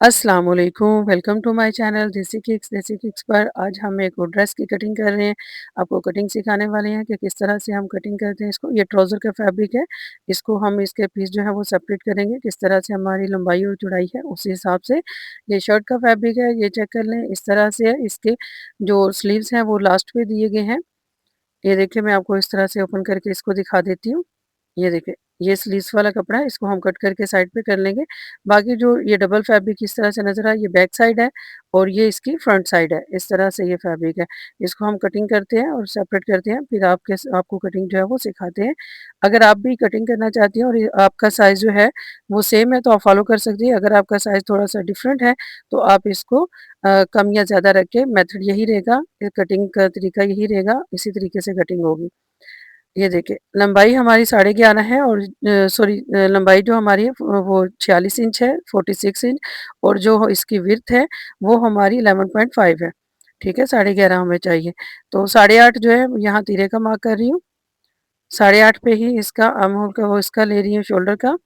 अस्सलाम वालेकुम, welcome to my channel देसी किक्स पर आज हम एक और ड्रेस की कटिंग कर रहे हैं। आपको कटिंग सिखाने वाले हैं कि किस तरह से हम कटिंग करते हैं इसको। ये ट्राउज़र का फैब्रिक है, इसको हम इसके पीस जो है वो सेपरेट करेंगे, किस तरह से हमारी लंबाई और चौड़ाई है उसी हिसाब से। ये शर्ट का फैब्रिक है, ये चेक कर लें, इस तरह से है। इसके जो स्लीव्स हैं वो लास्ट पे दिए गए हैं। ये देखिए, मैं आपको इस तरह से ओपन करके इसको दिखा देती हूँ। ये देखिए, ये स्लीव्स वाला कपड़ा है, इसको हम कट करके साइड पे कर लेंगे। बाकी जो ये डबल फैब्रिक इस तरह से नज़र आए, ये बैक साइड है और ये इसकी फ्रंट साइड है। इस तरह से ये फैब्रिक है। इसको हम कटिंग करते हैं और सेपरेट करते हैं, फिर आपको कटिंग जो है वो सिखाते हैं। अगर आप भी कटिंग करना चाहती हैं और ये आपका साइज़ जो है वो सेम है तो आप फॉलो कर सकती हैं। अगर आपका साइज़ थोड़ा-सा डिफरेंट है तो आप इसको कम या ज़्यादा रख के मेथड यही रहेगा, ये कटिंग का तरीका यही रहेगा, इसी तरीके से कटिंग होगी। ये देखिए, लंबाई हमारी 11.5 है और लंबाई जो हमारी है वो 46 इंच है, 46 इंच, और जो इसकी विड्थ है वो हमारी 11.5 है। ठीक है, 11.5 हमें चाहिए। तो 8.5 जो है यहाँ तीरे का मार्क कर रही हूँ। 8.5 पे ही इसका आर्म होल का वो इसका ले रही हूँ शोल्डर का।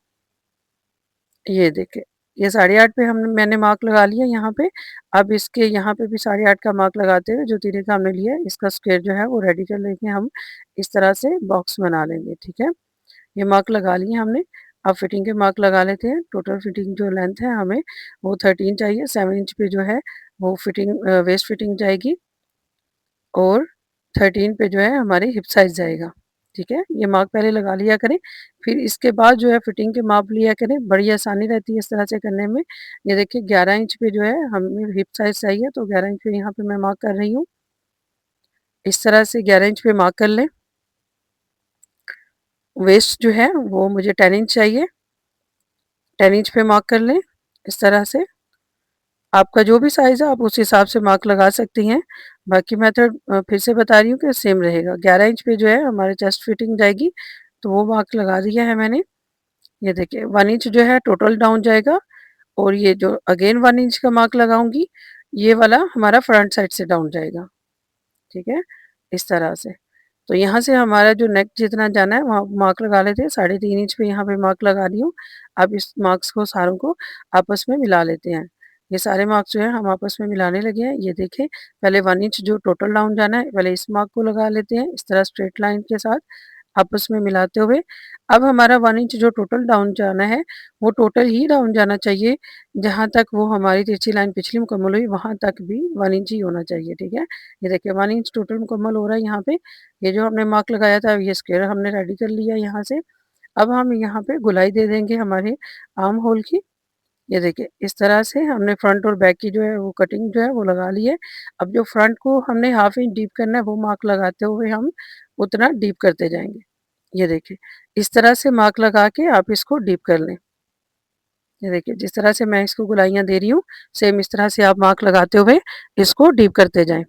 ये देखिए, ये 8.5 पे मैंने मार्क लगा लिया यहाँ पे। अब इसके यहाँ पे भी 8.5 का मार्क लगाते हुए जो तीरे का हमने लिया है, इसका स्क्वायर जो है वो रेडी कर लेके हम इस तरह से बॉक्स बना लेंगे। ठीक है, ये मार्क लगा लिए हमने। अब फिटिंग के मार्क लगा लेते हैं। टोटल फिटिंग जो लेंथ है हमें वो 13 चाहिए। 7 इंच पे जो है वो वेस्ट फिटिंग जाएगी और 13 पे जो है हमारी हिप साइज़ जाएगा। ठीक है, ये मार्क पहले लगा लिया करें, फिर इसके बाद जो है फिटिंग के माप लिया करें, बड़ी आसानी रहती है इस तरह से करने में। ये देखिए, 11 इंच पे जो है हमें हिप साइज़ चाहिए, तो 11 इंच पे यहाँ पे मैं मार्क कर रही हूँ। इस तरह से 11 इंच पे मार्क कर लें। वेस्ट जो है वो मुझे 10 इंच चाहिए, 10 इंच पे मार्क कर लें इस तरह से। आपका जो भी साइज़ है आप उस हिसाब से मार्क लगा सकती हैं। बाकी मेथड फिर से बता रही हूँ कि सेम रहेगा। 11 इंच पे जो है हमारे चेस्ट फिटिंग जाएगी, तो वो मार्क लगा दिया है मैंने। ये देखिए, 1 इंच जो है टोटल डाउन जाएगा और ये जो अगेन 1 इंच का मार्क लगाऊँगी, ये वाला हमारा फ्रंट साइड से डाउन जाएगा। ठीक है, इस तरह से। तो यहाँ से हमारा जो नेक जितना जाना है वहाँ मार्क लगा लेते हैं। 3.5 इंच पे यहाँ पे मार्क लगा रही हूँ। अब इस मार्क्स को सारों को आपस में मिला लेते हैं। ये सारे मार्क्स जो हैं हम आपस में मिलाने लगे हैं। ये देखें, पहले 1 इंच जो टोटल डाउन जाना है, पहले इस मार्क को लगा लेते हैं, इस तरह स्ट्रेट लाइन के साथ आपस में मिलाते हुए। अब हमारा 1 इंच जो टोटल डाउन जाना है, वो टोटल ही डाउन जाना चाहिए, जहाँ तक वो हमारी तिरछी लाइन पिछली मुकम्मल हुई, वहाँ तक भी 1 इंच ही होना चाहिए। ठीक है? ये देखिए, 1 इंच टोटल मुकम्मल हो रहा है यहाँ पे। ये जो हमने मार्क लगाया था, ये स्क्वायर हमने रेडी कर लिया यहाँ से। अब हम यहाँ पे गोलाई दे देंगे हमारे आर्म होल की। ये देखिए, इस तरह से हमने फ्रंट और बैक की जो है वो कटिंग जो है वो लगा ली है। अब जो फ्रंट को हमने हाफ इंच डीप करना है, वो मार्क लगाते हुए हम उतना डीप करते जाएँगे। ये देखिए, इस तरह से मार्क लगा के आप इसको डीप कर लें। ये देखिए, जिस तरह से मैं इसको गोलाइयाँ दे रही हूँ, सेम इस तरह से आप मार्क लगाते हुए इसको डीप करते जाएँ।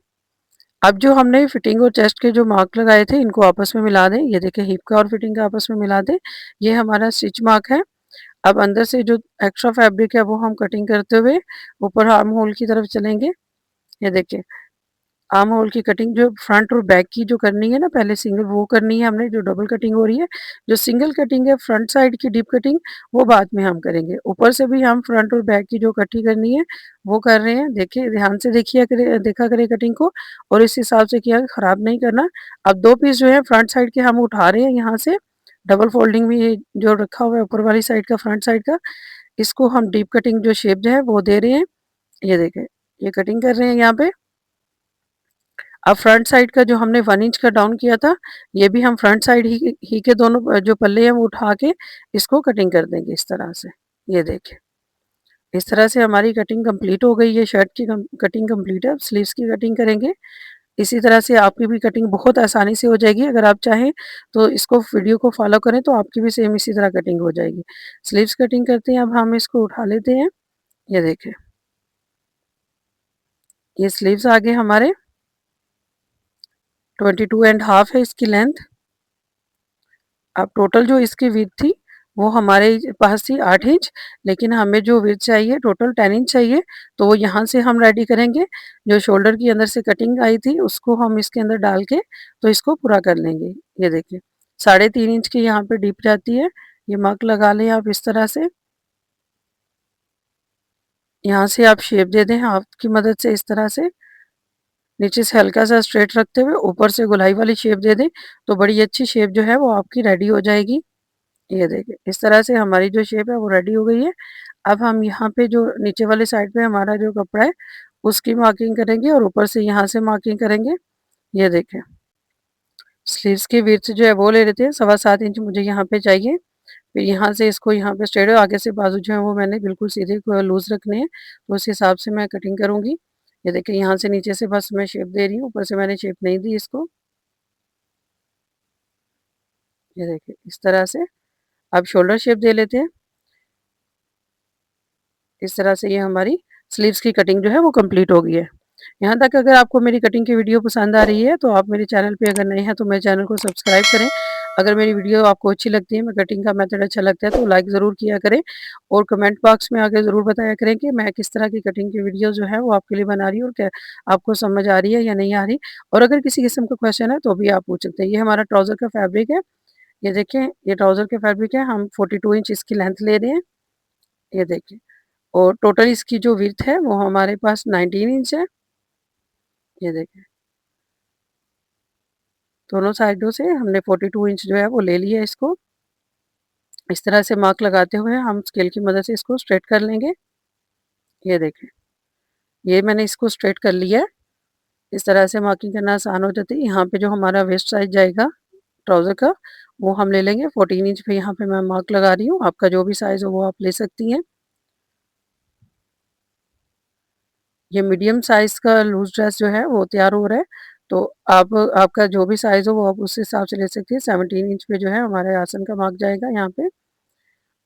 अब जो हमने फिटिंग और चेस्ट के जो मार्क लगाए थे, इनको आपस में मिला दें। ये देखिए, हिप का और फिटिंग का आपस में मिला दें। ये हमारा स्टिच मार्क है। अब अंदर से जो एक्स्ट्रा फैब्रिक है, वो हम कटिंग करते हुए ऊपर आर्म होल की तरफ चलेंगे। ये देखिए, आर्म होल की कटिंग जो फ्रंट और बैक की जो करनी है ना, पहले सिंगल वो करनी है हमने, जो डबल कटिंग हो रही है। जो सिंगल कटिंग है फ्रंट साइड की डीप कटिंग, वो बाद में हम करेंगे। ऊपर से भी हम फ्रंट और बैक की जो कटिंग करनी है वो कर रहे हैं। देखिए, ध्यान से देखा करें कटिंग को, और इस हिसाब से किया, खराब नहीं करना। अब 2 पीस जो है फ्रंट साइड के हम उठा रहे हैं यहाँ से। डबल फोल्डिंग में ये जो रखा हुआ है ऊपर वाली साइड का, फ्रंट साइड का, इसको हम डीप कटिंग जो शेप जो है वो दे रहे हैं। ये देखें, ये कटिंग कर रहे हैं यहाँ पे। अब फ्रंट साइड का जो हमने 1 इंच का डाउन किया था, ये भी हम फ्रंट साइड ही के दोनों जो पल्ले हैं वो उठा के इसको कटिंग कर देंगे इस तरह से। ये देखिए, इस तरह से हमारी कटिंग कंप्लीट हो गई है। शर्ट की कटिंग कंप्लीट है। अब स्लीव्स की कटिंग करेंगे। इसी तरह से आपकी भी कटिंग बहुत आसानी से हो जाएगी। अगर आप चाहें तो इसको वीडियो को फॉलो करें तो आपकी भी सेम इसी तरह कटिंग हो जाएगी। स्लीव्स कटिंग करते हैं, अब हम इसको उठा लेते हैं। ये देखिए, ये स्लीव्स आ गए हमारे। 22 एंड हाफ है इसकी लेंथ। अब टोटल जो इसकी विड्थ थी वो हमारे पास थी 8 इंच, लेकिन हमें जो विड्थ चाहिए टोटल 10 इंच चाहिए, तो वो यहाँ से हम रेडी करेंगे। जो शोल्डर की अंदर से कटिंग आई थी उसको हम इसके अंदर डाल के तो इसको पूरा कर लेंगे। ये देखिए, 3.5 इंच की यहाँ पे डीप जाती है। ये मार्क लगा लें आप इस तरह से। यहाँ से आप शेप दे दें हाथ की मदद से, इस तरह से नीचे से हल्का सा स्ट्रेट रखते हुए ऊपर से गोलाई वाली शेप दे दें, तो बड़ी अच्छी शेप जो है वो आपकी रेडी हो जाएगी। ये देखिए इस तरह से हमारी जो शेप है वो रेडी हो गई है। अब हम यहाँ पे जो नीचे वाली साइड पे हमारा जो कपड़ा है उसकी मार्किंग करेंगे और ऊपर से यहाँ से मार्किंग करेंगे। ये देखें स्लीव्स की विड्थ जो है वो ले लेते हैं, 7.25 इंच मुझे यहाँ पे चाहिए। फिर यहाँ से इसको यहाँ पे स्ट्रेट आगे से बाजू जो है वो मैंने बिल्कुल सीधे लूज रखने हैं, तो उस हिसाब से मैं कटिंग करूँगी। ये देखिए यहाँ से नीचे से बस मैं शेप दे रही हूँ, ऊपर से मैंने शेप नहीं दी इसको। ये देखिए इस तरह से अब शोल्डर शेप दे लेते हैं। इस तरह से ये हमारी स्लीव्स की कटिंग जो है वो कंप्लीट हो गई है। यहाँ तक अगर आपको मेरी कटिंग की वीडियो पसंद आ रही है तो आप मेरे चैनल पे अगर नए हैं तो मेरे चैनल को सब्सक्राइब करें। अगर मेरी वीडियो आपको अच्छी लगती है, मैं कटिंग का मेथड अच्छा लगता है तो लाइक ज़रूर किया करें और कमेंट बॉक्स में आके ज़रूर बताया करें कि मैं किस तरह की कटिंग की वीडियो जो है वो आपके लिए बना रही हूँ और क्या आपको समझ आ रही है या नहीं आ रही। और अगर किसी किस्म का क्वेश्चन है तो भी आप पूछ सकते हैं। ये हमारा ट्राउज़र का फैब्रिक है। ये देखें ये ट्राउज़र के फैब्रिक है, हम 42 इंच इसकी लेंथ ले रहे हैं। ये देखिए और टोटल इसकी जो विड्थ है वो हमारे पास 19 इंच है। ये देखें दोनों साइडों से हमने 42 इंच जो है वो ले लिया इसको। इस तरह से मार्क लगाते हुए हम स्केल की मदद से इसको स्ट्रेट कर लेंगे। ये देखें ये मैंने इसको स्ट्रेट कर लिया है। इस तरह से मार्किंग करना आसान हो जाती है। यहाँ पे जो हमारा वेस्ट साइज जाएगा ट्राउज़र का वो हम ले लेंगे 14 इंच पे, यहाँ पे मैं मार्क लगा रही हूँ। आपका जो भी साइज़ हो वो आप ले सकती हैं। ये मीडियम साइज़ का लूज़ ड्रेस जो है वो तैयार हो रहा है, तो आप आपका जो भी साइज़ हो वो आप उस हिसाब से ले सकती हैं। 17 इंच पे जो है हमारे आसन का मार्क जाएगा यहाँ पे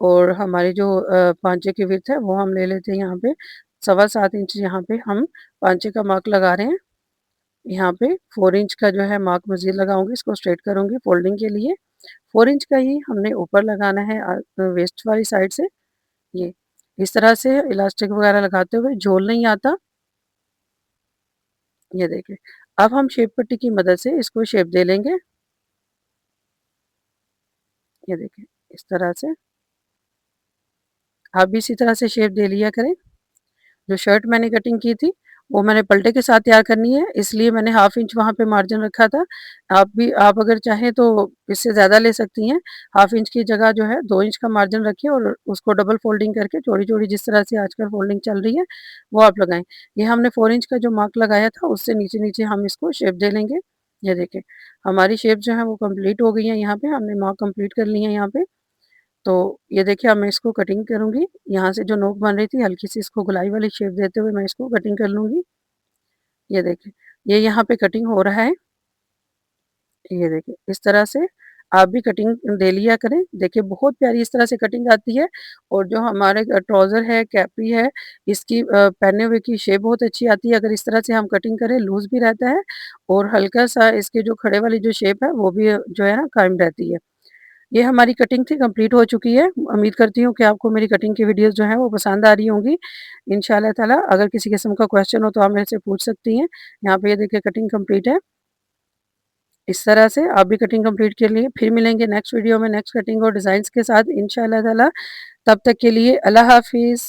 और हमारी जो पाँचे की विड्थ है वो हम ले लेते हैं यहाँ पे 7.25 इंच, यहाँ पे हम पाँचे का मार्क लगा रहे हैं। यहाँ पे 4 इंच का जो है मार्क मज़ीद लगाऊँगी, इसको स्ट्रेट करूँगी फोल्डिंग के लिए। 4 इंच का ही हमने ऊपर लगाना है वेस्ट वाली साइड से। ये इस तरह से इलास्टिक वगैरह लगाते हुए झोल नहीं आता। ये देखिए अब हम शेप पट्टी की मदद से इसको शेप दे लेंगे। ये देखिए इस तरह से आप भी इसी तरह से शेप दे लिया करें। जो शर्ट मैंने कटिंग की थी वो मैंने पल्टे के साथ तैयार करनी है, इसलिए मैंने हाफ इंच वहाँ पे मार्जिन रखा था। आप अगर चाहें तो इससे ज़्यादा ले सकती हैं। हाफ इंच की जगह जो है 2 इंच का मार्जिन रखिए और उसको डबल फोल्डिंग करके चौड़ी चौड़ी जिस तरह से आजकल फोल्डिंग चल रही है वो आप लगाएं। ये हमने 4 इंच का जो मार्क लगाया था उससे नीचे नीचे हम इसको शेप दे लेंगे। ये देखें हमारी शेप जो है वो कंप्लीट हो गई है। यहाँ पे हमने मार्क कंप्लीट कर ली है यहाँ पे। तो ये देखिए अब मैं इसको कटिंग करूँगी। यहाँ से जो नोक बन रही थी हल्की सी इसको गोलाई वाली शेप देते हुए मैं इसको कटिंग कर लूँगी। ये देखिए ये यहाँ पे कटिंग हो रहा है। ये देखिए इस तरह से आप भी कटिंग दे लिया करें। देखिए बहुत प्यारी इस तरह से कटिंग आती है और जो हमारे ट्राउज़र है, कैपरी है, इसकी पहने हुए की शेप बहुत अच्छी आती है। अगर इस तरह से हम कटिंग करें लूज़ भी रहता है और हल्का-सा इसके जो खड़े वाली जो शेप है वो भी जो है ना कायम रहती है। ये हमारी कटिंग थी, कंप्लीट हो चुकी है। उम्मीद करती हूँ कि आपको मेरी कटिंग की वीडियोज़ जो हैं वो पसंद आ रही होंगी। इंशाअल्लाह ताला अगर किसी किस्म का क्वेश्चन हो तो आप मेरे से पूछ सकती हैं। यहाँ पे ये देखिए कटिंग कंप्लीट है। इस तरह से आप भी कटिंग कंप्लीट कर लिए। फिर मिलेंगे नेक्स्ट वीडियो में नेक्स्ट कटिंग और डिज़ाइंस के साथ इंशाअल्लाह ताला। तब तक के लिए अल्लाह हाफ़िज़।